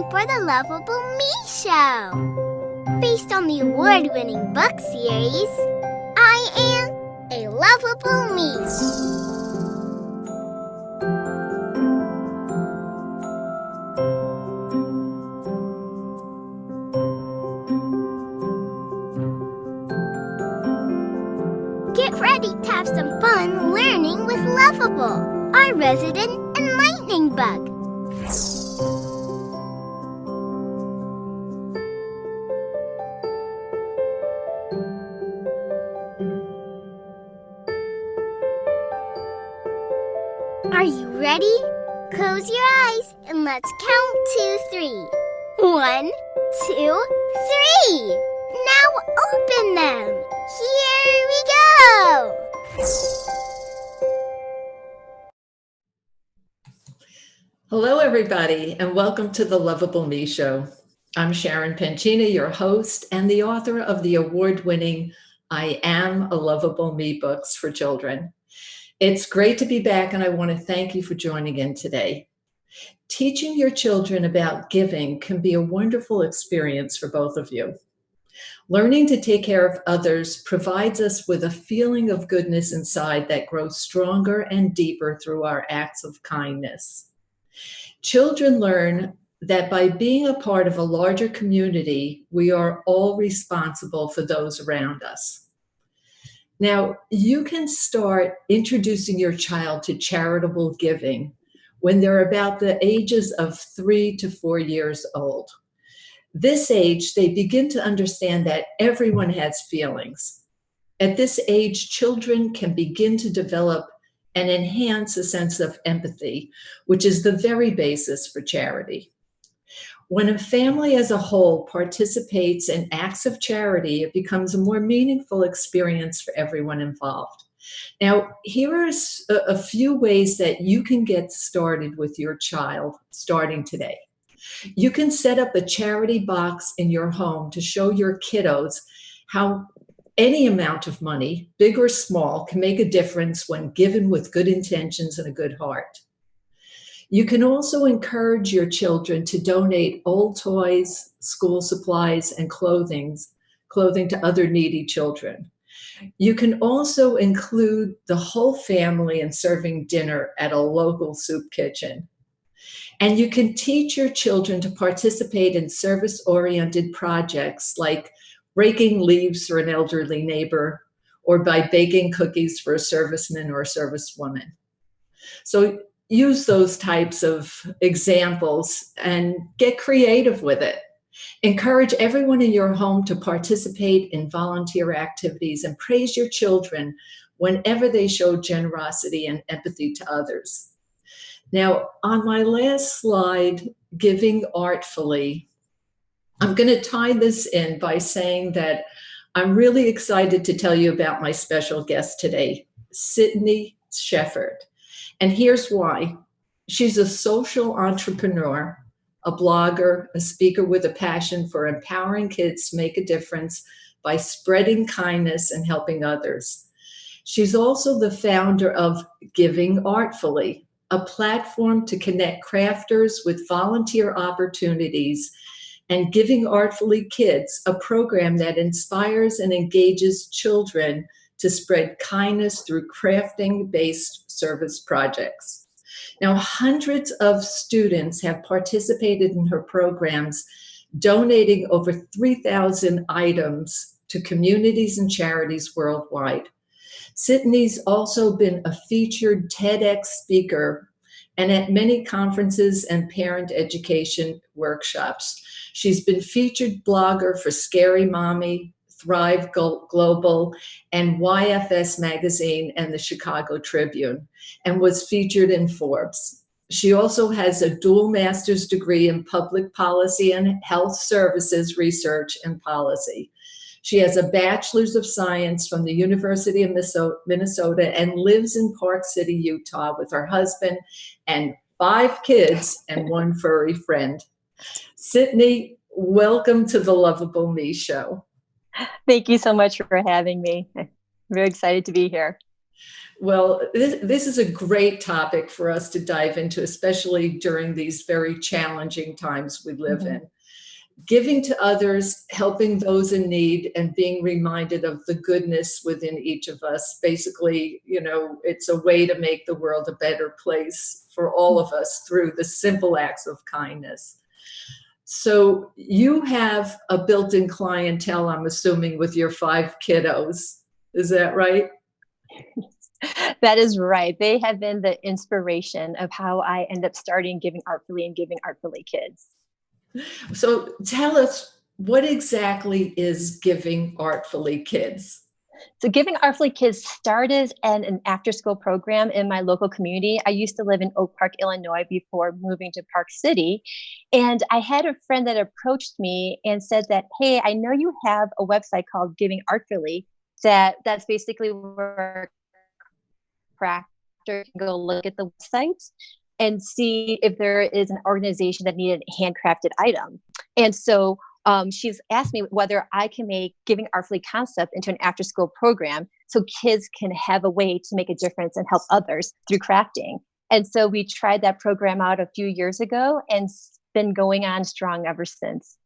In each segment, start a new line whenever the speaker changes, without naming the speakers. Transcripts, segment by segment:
time for the Lovable Me Show. Based on the award-winning book series, I Am a Lovable Me. Get ready to have some fun learning with Lovable, our resident enlightening bug. Are you ready? Close your eyes and let's count to 3. 1, 2, 3. Now open them. Here we go.
Hello, everybody, and welcome to the Lovable Me Show. I'm Sharon Penchina, your host and the author of the award-winning I Am a Lovable Me books for children. It's great to be back, and I want to thank you for joining in today. Teaching your children about giving can be a wonderful experience for both of you. Learning to take care of others provides us with a feeling of goodness inside that grows stronger and deeper through our acts of kindness. Children learn that by being a part of a larger community, we are all responsible for those around us. Now, you can start introducing your child to charitable giving when they're about the ages of 3 to 4 years old. This age, they begin to understand that everyone has feelings. At this age, children can begin to develop and enhance a sense of empathy, which is the very basis for charity. When a family as a whole participates in acts of charity, it becomes a more meaningful experience for everyone involved. Now, here are a few ways that you can get started with your child starting today. You can set up a charity box in your home to show your kiddos how any amount of money, big or small, can make a difference when given with good intentions and a good heart. You can also encourage your children to donate old toys, school supplies, and clothing to other needy children. You can also include the whole family in serving dinner at a local soup kitchen. And you can teach your children to participate in service-oriented projects like raking leaves for an elderly neighbor or by baking cookies for a serviceman or a servicewoman. So use those types of examples and get creative with it. Encourage everyone in your home to participate in volunteer activities and praise your children whenever they show generosity and empathy to others. Now, on my last slide, Giving Artfully, I'm going to tie this in by saying that I'm really excited to tell you about my special guest today, Sitinee Sheffert. And here's why. She's a social entrepreneur, a blogger, a speaker with a passion for empowering kids to make a difference by spreading kindness and helping others. She's also the founder of Giving Artfully, a platform to connect crafters with volunteer opportunities, and Giving Artfully Kids, a program that inspires and engages children to spread kindness through crafting-based service projects. Now, hundreds of students have participated in her programs, donating over 3,000 items to communities and charities worldwide. Sitinee's also been a featured TEDx speaker and at many conferences and parent education workshops. She's been featured blogger for Scary Mommy, Thrive Global, and YFS Magazine and the Chicago Tribune, and was featured in Forbes. She also has a dual master's degree in public policy and health services research and policy. She has a bachelor's of science from the University of Minnesota and lives in Park City, Utah with her husband and 5 kids and 1 furry friend. Sitinee, welcome to the Lovable Me Show.
Thank you so much for having me. I'm very excited to be here.
Well, this is a great topic for us to dive into, especially during these very challenging times we live
Mhm.
in. Giving to others, helping those in need, and being reminded of the goodness within each of us. Basically, it's a way to make the world a better place for all of us through the simple acts of kindness. So you have a built-in clientele, I'm assuming, with your 5 kiddos. Is that right?
That is right. They have been the inspiration of how I end up starting Giving Artfully and Giving Artfully Kids.
So tell us, what exactly is Giving Artfully Kids?
So Giving Artfully Kids started in an after-school program in my local community. I used to live in Oak Park, Illinois before moving to Park City. And I had a friend that approached me and said that, hey, I know you have a website called Giving Artfully, that's basically where crafter can go look at the website and see if there is an organization that needed a handcrafted item. And so she's asked me whether I can make Giving Artfully concept into an after school program so kids can have a way to make a difference and help others through crafting. And so we tried that program out a few years ago and it's been going on strong ever since.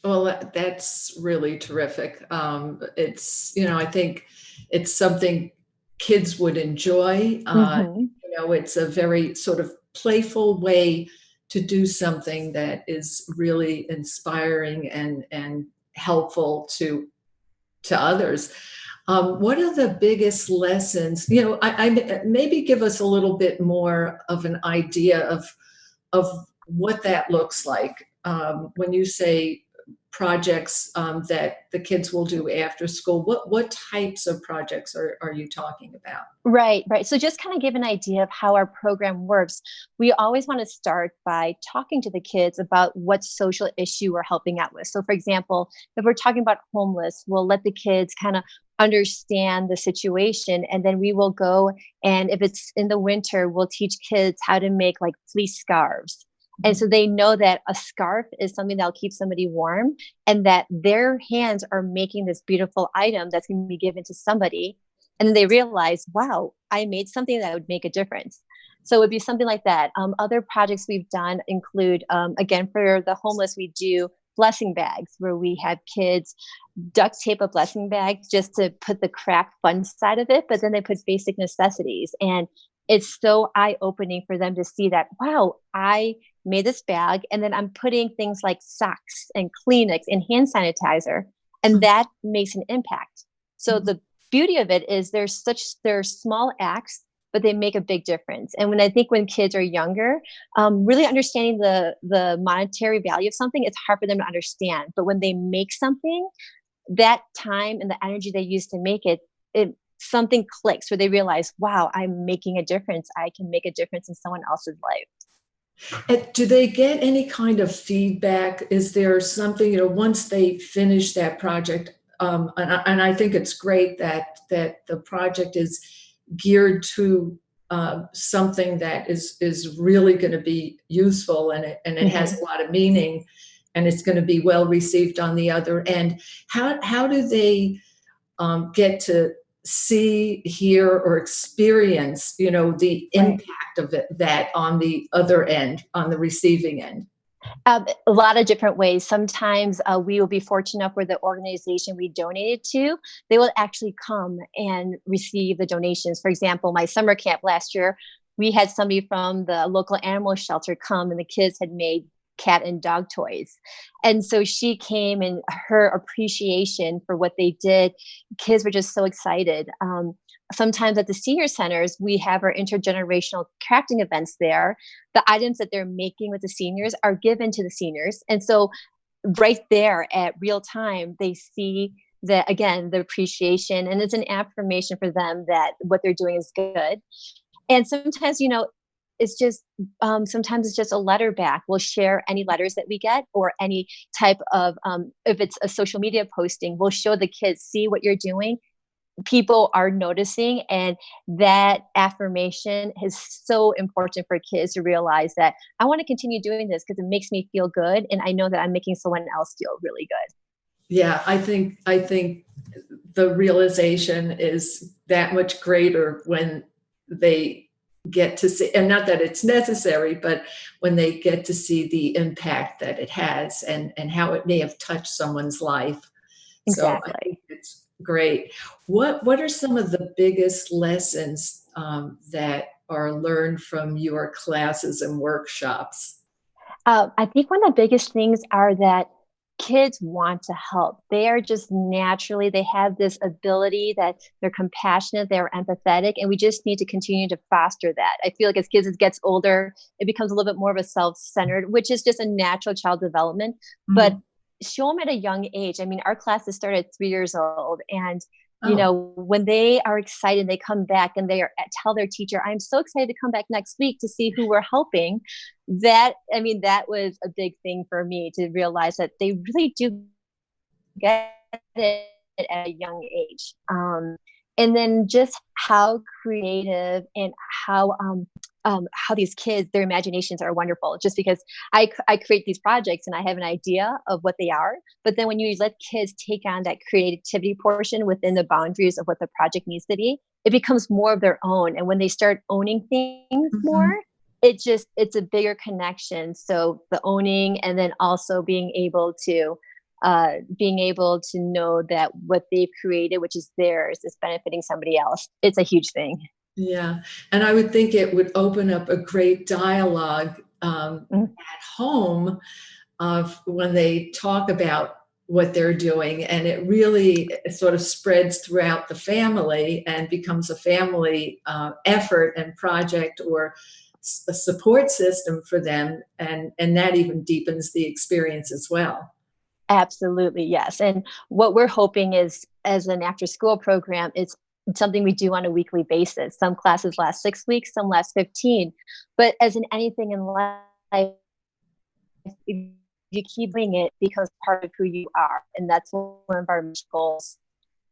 Well, that's really terrific. I think it's something kids would enjoy.
Mhm.
It's a very sort of playful way to do something that is really inspiring and helpful to others. What are the biggest lessons? I maybe give us a little bit more of an idea of what that looks like when you say projects that the kids will do after school. What types of projects are you talking about?
Right, right. So just kind of give an idea of how our program works. We always want to start by talking to the kids about what social issue we're helping out with. So for example, if we're talking about homeless, we'll let the kids kind of understand the situation. And then we will go, and if it's in the winter, we'll teach kids how to make like fleece scarves. And so they know that a scarf is something that'll keep somebody warm and that their hands are making this beautiful item that's going to be given to somebody. And then they realize, wow, I made something that would make a difference. So it would be something like that. Other projects we've done include, again, for the homeless, we do blessing bags where we have kids duct tape a blessing bag just to put the craft fun side of it, but then they put basic necessities. And it's so eye-opening for them to see that, wow, I made this bag and then I'm putting things like socks and Kleenex and hand sanitizer, and that makes an impact. So the beauty of it is they're small acts, but they make a big difference. And when kids are younger, really understanding the monetary value of something, it's hard for them to understand. But when they make something, that time and the energy they use to make it something clicks where they realize, wow, I'm making a difference. I can make a difference in someone else's life.
And do they get any kind of feedback? Is there something, once they finish that project? And I think it's great that the project is geared to something that is really going to be useful, and it has a lot of meaning, and it's going to be well received on the other end. How do they get to see, hear, or experience, the impact of that on the other end, on the receiving end?
A lot of different ways. Sometimes we will be fortunate enough where the organization we donated to, they will actually come and receive the donations. For example, my summer camp last year, we had somebody from the local animal shelter come and the kids had made cat and dog toys. And so she came and her appreciation for what they did, kids were just so excited. Sometimes at the senior centers, we have our intergenerational crafting events there. The items that they're making with the seniors are given to the seniors. And so right there at real time, they see that, again, the appreciation, and it's an affirmation for them that what they're doing is good. And sometimes, sometimes it's just a letter back. We'll share any letters that we get or any type of, if it's a social media posting, we'll show the kids, see what you're doing. People are noticing, and that affirmation is so important for kids to realize that I want to continue doing this because it makes me feel good. And I know that I'm making someone else feel really good.
Yeah, I think the realization is that much greater when they get to see, and not that it's necessary, but when they get to see the impact that it has and how it may have touched someone's life. So I think
Exactly.
it's great. What are some of the biggest lessons that are learned from your classes and workshops?
I think one of the biggest things are that kids want to help. They are just naturally, they have this ability that they're compassionate, they're empathetic, and we just need to continue to foster that. I feel like as kids gets older, it becomes a little bit more of a self-centered, which is just a natural child development. But
Mhm.
show them at a young age. I mean, our classes start at 3 years old, and
Oh,
when they are excited, they come back and they tell their teacher, "I'm so excited to come back next week to see who we're helping." That was a big thing for me to realize that they really do get it at a young age. And then just how creative and how these kids, their imaginations are wonderful. Just because I create these projects and I have an idea of what they are, but then when you let kids take on that creativity portion within the boundaries of what the project needs to be, it becomes more of their own. And when they start owning things more,
mhm.
it's a bigger connection. So the owning, and then also being able to know that what they've created, which is theirs, is benefiting somebody else. It's a huge thing.
Yeah. And I would think it would open up a great dialogue
Mhm.
at home of when they talk about what they're doing, and it really sort of spreads throughout the family and becomes a family effort and project, or a support system for them, and that even deepens the experience as well.
Absolutely, yes. And what we're hoping is, as an after school program, it's something we do on a weekly basis. Some classes last 6 weeks, some last 15. But as in anything in life, if you keep doing it, it becomes part of who you are. And that's one of our goals.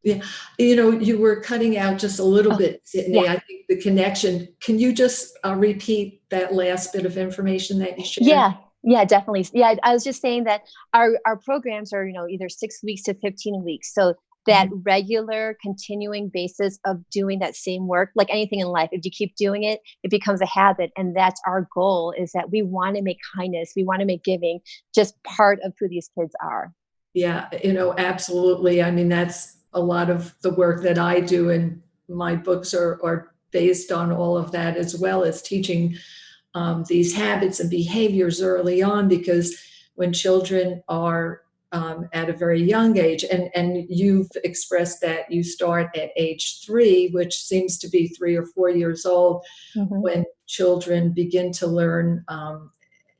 Yeah, you were cutting out just a little
Oh,
bit, Sydney.
yeah.
I think the connection. Can you just repeat that last bit of information that you shared?
Yeah, yeah, definitely. Yeah, I was just saying that our programs are, either 6 weeks to 15 weeks. So that
Mhm.
regular continuing basis of doing that same work, like anything in life, if you keep doing it, it becomes a habit. And that's our goal, is that we want to make kindness, we want to make giving just part of who these kids are.
Yeah, absolutely. I mean, that's a lot of the work that I do, and my books are based on all of that, as well as teaching these habits and behaviors early on, because when children are at a very young age, and you've expressed that you start at age 3, which seems to be 3 or 4 years old,
Mhm.
when children begin to learn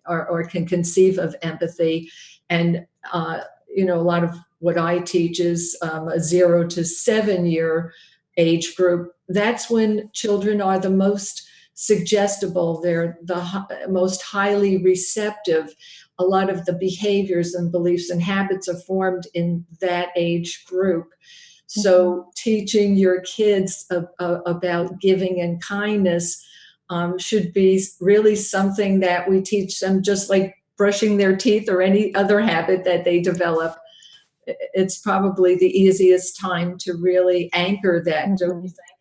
or can conceive of empathy. And a lot of what I teach is a 0 to 7 year age group. That's when children are the most suggestible. They're the most highly receptive. A lot of the behaviors and beliefs and habits are formed in that age group.
Mhm.
So teaching your kids about giving and kindness should be really something that we teach them, just like brushing their teeth or any other habit that they develop. It's probably the easiest time to really anchor that, don't you
Mhm.
think?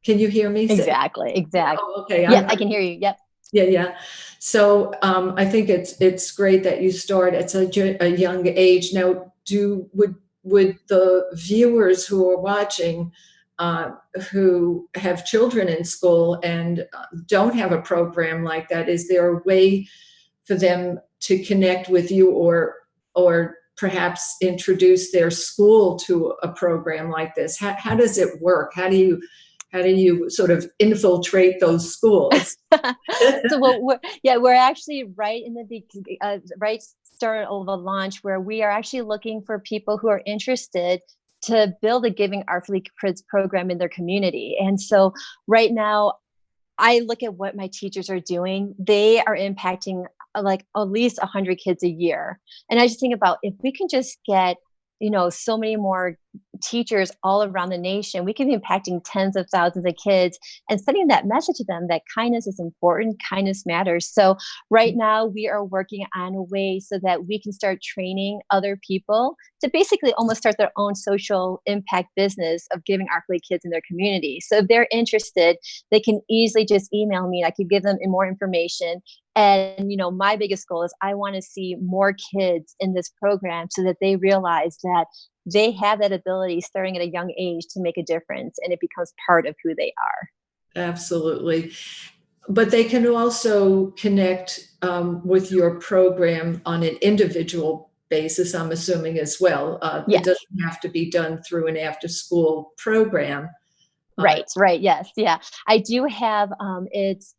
Can you hear me, Sid?
Exactly.
Yeah.
Exactly.
Oh, okay.
Yes, I can hear you. Yep.
Yeah, yeah. So I think it's great that you start at such a young age. Now, would the viewers who are watching, uh, who have children in school and don't have a program like that, is there a way for them to connect with you, or perhaps introduce their school to a program like this? How does it work? How do you sort of infiltrate those schools?
So we're actually right in the right start of the launch, where we are actually looking for people who are interested to build a Giving Artfully Kids program in their community. And so right now, I look at what my teachers are doing. They are impacting like at least 100 kids a year. And I just think about, if we can just get, so many more teachers all around the nation, we can be impacting tens of thousands of kids and sending that message to them that kindness is important, kindness matters. So right now we are working on a way so that we can start training other people to basically almost start their own social impact business of giving artfully kids in their community. So if they're interested, they can easily just email me. I could give them more information. And, my biggest goal is I want to see more kids in this program so that they realize that they have that ability starting at a young age to make a difference, and it becomes part of who they are.
Absolutely. But they can also connect with your program on an individual basis, I'm assuming, as well.
Yes.
It doesn't have to be done through an after-school program.
Right. Yes. Yeah. I do have, it's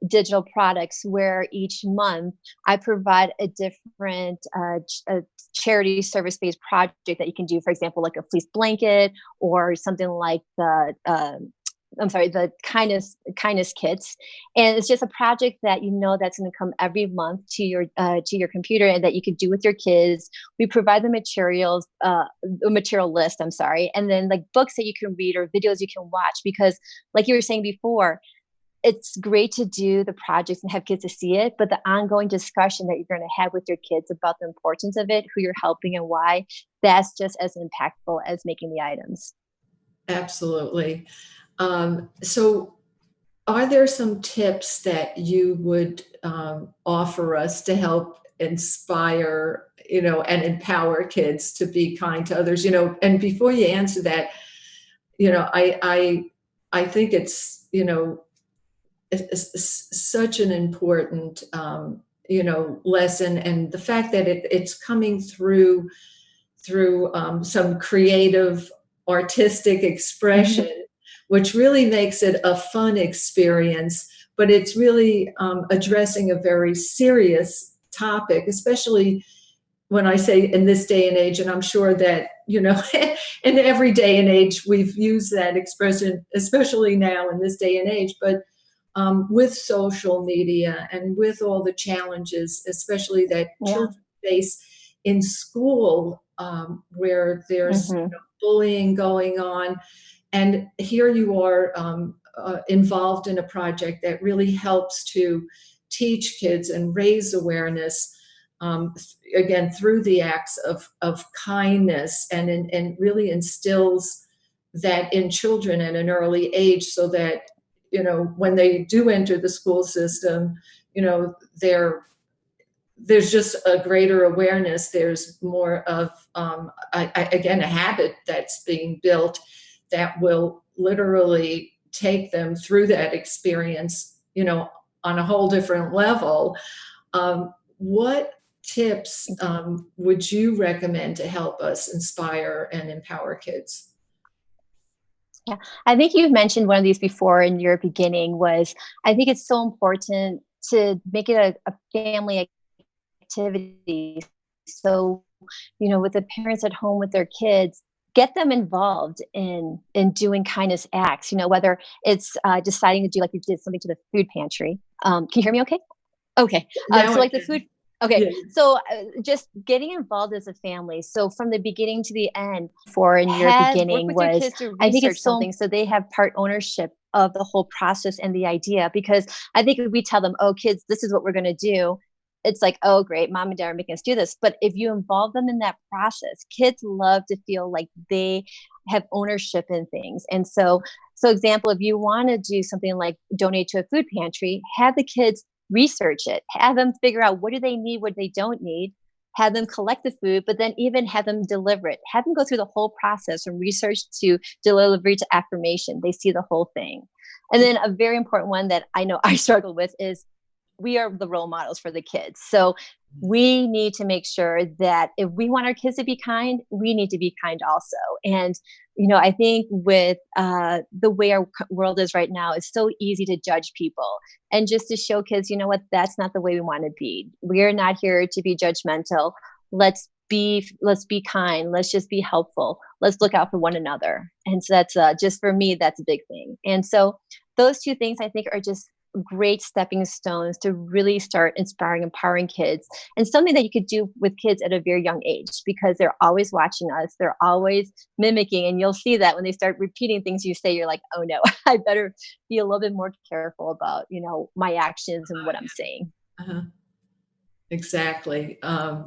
digital products where each month I provide a different a charity service-based project that you can do, for example, like a fleece blanket or something like the kindness kits. And it's just a project that that's going to come every month to your computer and that you could do with your kids. We provide the materials, a material list, and then like books that you can read or videos you can watch, because like you were saying before, it's great to do the projects and have kids to see it, but the ongoing discussion that you're going to have with your kids about the importance of it, who you're helping and why, that's just as impactful as making the items.
Absolutely. So are there some tips that you would offer us to help inspire, and empower kids to be kind to others? And before you answer that, I think it's, it's such an important, lesson, and the fact that it's coming through some creative, artistic expression, which really makes it a fun experience, but it's really addressing a very serious topic, especially when I say in this day and age, and I'm sure that, in every day and age, we've used that expression, especially now in this day and age, but with social media and with all the challenges, especially that children face in school, where there's bullying going on. And here you are involved in a project that really helps to teach kids and raise awareness, again, through the acts of kindness, and really instills that in children at an early age, so that, when they do enter the school system, there's just a greater awareness. There's more of, again, a habit that's being built that will literally take them through that experience, on a whole different level. What tips would you recommend to help us inspire and empower kids?
Yeah, I think you've mentioned one of these before in your beginning. I think it's so important to make it a family activity. So, with the parents at home with their kids, get them involved in doing kindness acts, whether it's deciding to do, like you did something to the food pantry. Can you hear me okay? Okay. So like the food. Okay. Yeah. So just getting involved as a family. So from the beginning to the end, in your beginning was, I think it's something so they have part ownership of the whole process and the idea, because I think if we tell them, oh, kids, this is what we're going to do, it's like, oh, great, mom and dad are making us do this. But if you involve them in that process, kids love to feel like they have ownership in things. And so example, if you want to do something like donate to a food pantry, have the kids research it, have them figure out what do they need, what they don't need, have them collect the food, but then even have them deliver it, have them go through the whole process from research to delivery to affirmation. They see the whole thing. And then a very important one that I know I struggle with is we are the role models for the kids. So we need to make sure that if we want our kids to be kind, we need to be kind also. And, I think with the way our world is right now, it's so easy to judge people and just to show kids, what, that's not the way we want to be. We're not here to be judgmental. Let's be kind. Let's just be helpful. Let's look out for one another. And so that's just for me, that's a big thing. And so those two things I think are just great stepping stones to really start inspiring, empowering kids, and something that you could do with kids at a very young age, because they're always watching us. They're always mimicking. And you'll see that when they start repeating things you say, you're like, oh no, I better be a little bit more careful about, my actions and what I'm saying.
Uh-huh. Exactly.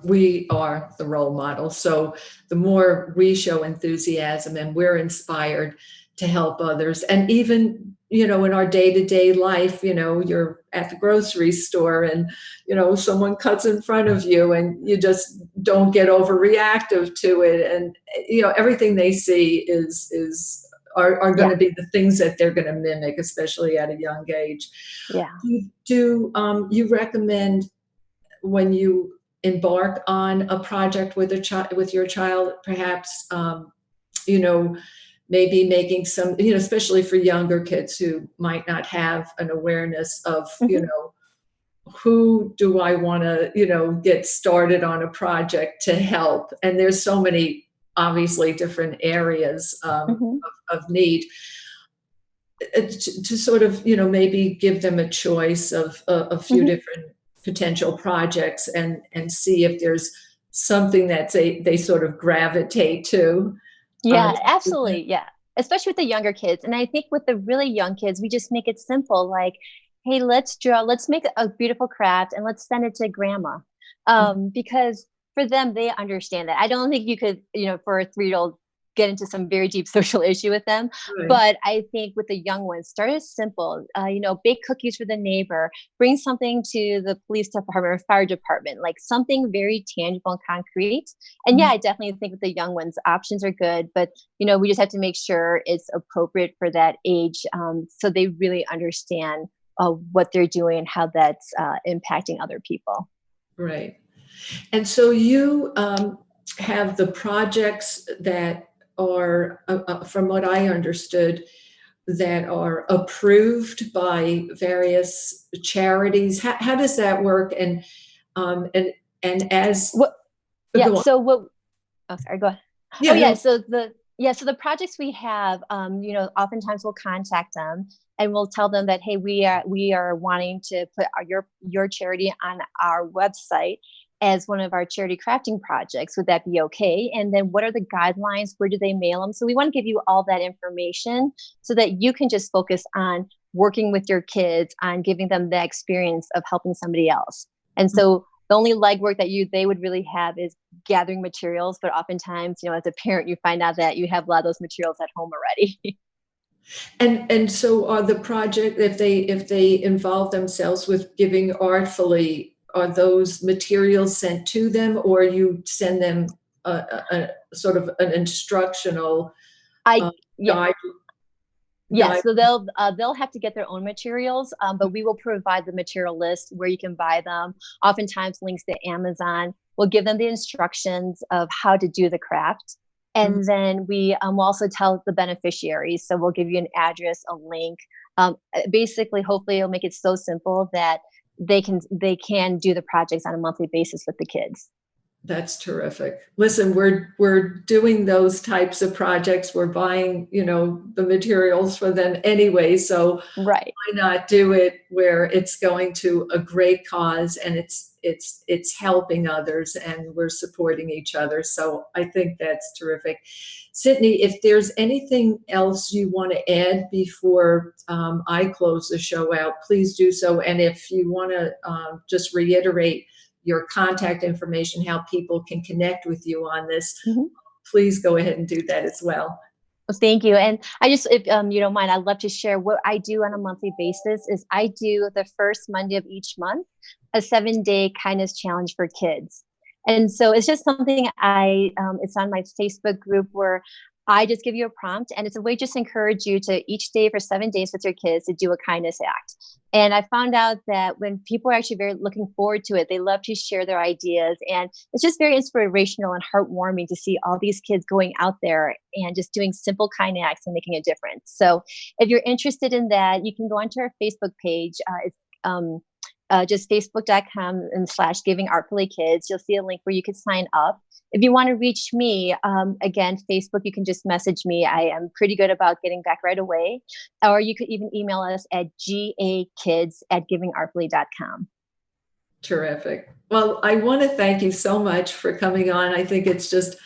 We are the role model. So the more we show enthusiasm and we're inspired to help others, and even, in our day-to-day life, you're at the grocery store and, someone cuts in front of you and you just don't get overreactive to it. And, everything they see are going to be the things that they're going to mimic, especially at a young age.
Yeah.
Do you recommend, when you embark on a project with with your child, perhaps, maybe making some, especially for younger kids who might not have an awareness of, who do I want to, get started on a project to help? And there's so many, obviously, different areas of need. To sort of, maybe give them a choice of a few different potential projects and see if there's something that they sort of gravitate to.
Yeah, absolutely. Yeah. Especially with the younger kids. And I think with the really young kids, we just make it simple. Like, hey, let's make a beautiful craft and let's send it to grandma. Because for them, they understand that. I don't think you could, for a 3-year-old, get into some very deep social issue with them. Right. But I think with the young ones, start as simple, bake cookies for the neighbor, bring something to the police department or fire department, like something very tangible and concrete. And yeah, I definitely think with the young ones, options are good, but we just have to make sure it's appropriate for that age, so they really understand what they're doing and how that's impacting other people.
Right. And so you have the projects that are, from what I understood, that are approved by various charities. How does that work? And as
what? Yeah. So what? Oh, sorry. Go ahead. Yeah, yeah. So the projects we have, oftentimes we'll contact them and we'll tell them that, hey, we are wanting to put your charity on our website as one of our charity crafting projects. Would that be okay? And then what are the guidelines? Where do they mail them? So we want to give you all that information so that you can just focus on working with your kids, on giving them the experience of helping somebody else. And so the only legwork that they would really have is gathering materials. But oftentimes, as a parent, you find out that you have a lot of those materials at home already.
And so are the project, if they involve themselves with Giving Artfully, are those materials sent to them, or you send them a sort of an instructional guide?
Yeah, so they'll have to get their own materials, but we will provide the material list where you can buy them. Oftentimes links to Amazon. We'll give them the instructions of how to do the craft. And then we will also tell the beneficiaries. So we'll give you an address, a link. Basically, hopefully it'll make it so simple that they can do the projects on a monthly basis with the kids.
That's terrific. Listen, we're doing those types of projects. We're buying, the materials for them anyway. So
right.
Why not do it where it's going to a great cause and it's helping others and we're supporting each other. So I think that's terrific. Sitinee, if there's anything else you want to add before I close the show out, please do so. And if you want to just reiterate your contact information, how people can connect with you on this, please go ahead and do that as well.
Well, thank you. And I just, if you don't mind, I'd love to share what I do on a monthly basis. Is I do the first Monday of each month, a 7-day kindness challenge for kids. And so it's just something it's on my Facebook group where I just give you a prompt, and it's a way just to encourage you to each day for 7 days with your kids to do a kindness act. And I found out that when people are actually very looking forward to it, they love to share their ideas. And it's just very inspirational and heartwarming to see all these kids going out there and just doing simple kind acts and making a difference. So if you're interested in that, you can go onto our Facebook page. It's just facebook.com/Giving Artfully Kids. You'll see a link where you can sign up. If you want to reach me, again, Facebook, you can just message me. I am pretty good about getting back right away. Or you could even email us at gakids@givingartfully.com.
Terrific. Well, I want to thank you so much for coming on. I think it's just,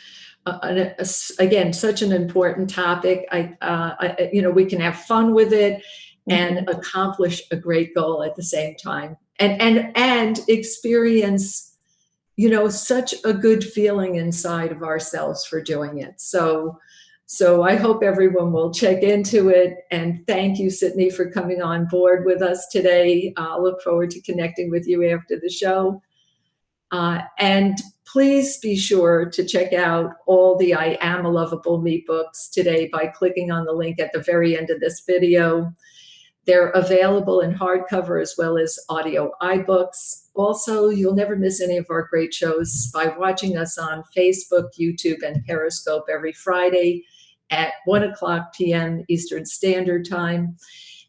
again, such an important topic. We can have fun with it and accomplish a great goal at the same time, and experience, such a good feeling inside of ourselves for doing it. So I hope everyone will check into it. And thank you, Sitinee, for coming on board with us today. I look forward to connecting with you after the show. And please be sure to check out all the I Am a Lovable Me books today by clicking on the link at the very end of this video. They're available in hardcover as well as audio iBooks. Also, you'll never miss any of our great shows by watching us on Facebook, YouTube, and Periscope every Friday at 1:00 p.m. Eastern Standard Time.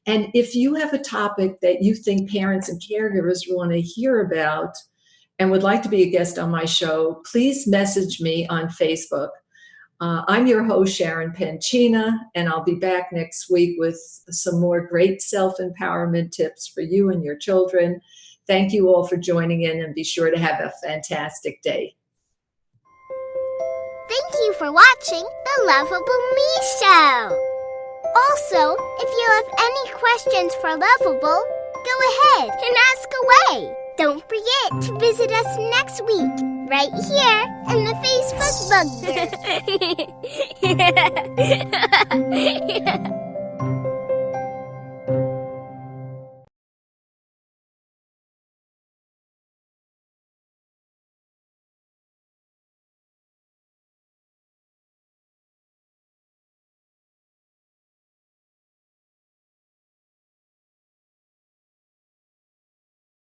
And if you have a topic that you think parents and caregivers want to hear about and would like to be a guest on my show, please message me on Facebook. I'm your host, Sharon Penchina, and I'll be back next week with some more great self-empowerment tips for you and your children. Thank you all for joining in, and be sure to have a fantastic day.
Thank you for watching The Lovable Me Show. Also, if you have any questions for Lovable, go ahead and ask away. Don't forget to visit us next week, right here in the Facebook bugler.